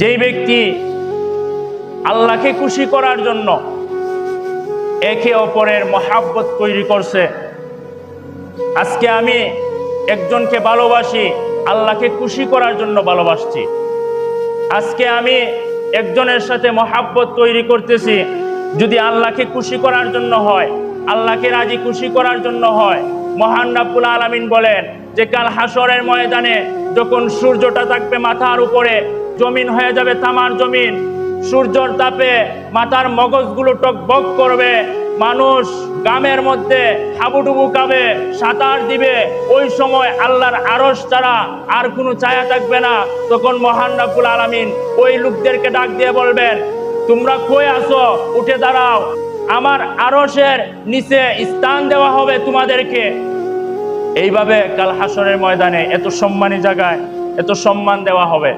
যেই ব্যক্তি আল্লাহকে খুশি করার জন্য একে অপরের মহাব্বত তৈরি করছে, আজকে আমি একজনকে ভালোবাসি, আল্লাহকে খুশি করার জন্য ভালোবাসছি। আজকে আমি একজনের সাথে মহাব্বত তৈরি করতেছি, যদি আল্লাহকে খুশি করার জন্য হয়, আল্লাহকে রাজি খুশি করার জন্য হয়। মহান রব্বুল আলামিন বলেন যে কাল হাসরের ময়দানে যখন সূর্যটা থাকবে মাথার উপরে, জমিন হয়ে যাবে তামার জমিন, সূর্যর তাপে মাথার মগজগুলো টকবক করবে, মানুষ গামের মধ্যে হাবুডুবু খাবে, সাঁতার দিবে। ওই সময় আল্লাহর আরশ ছাড়া আর কোনো ছায়া থাকবে না। তখন মহান রব্বুল আলামিন ওই লোকদেরকে ডাক দিয়ে বলবেন, তোমরা কই আছো, উঠে দাঁড়াও, আমার আরশের নিচে স্থান দেওয়া হবে তোমাদেরকে। এইভাবে কাল হাসরের ময়দানে এত সম্মানী জায়গায় এত সম্মান দেওয়া হবে।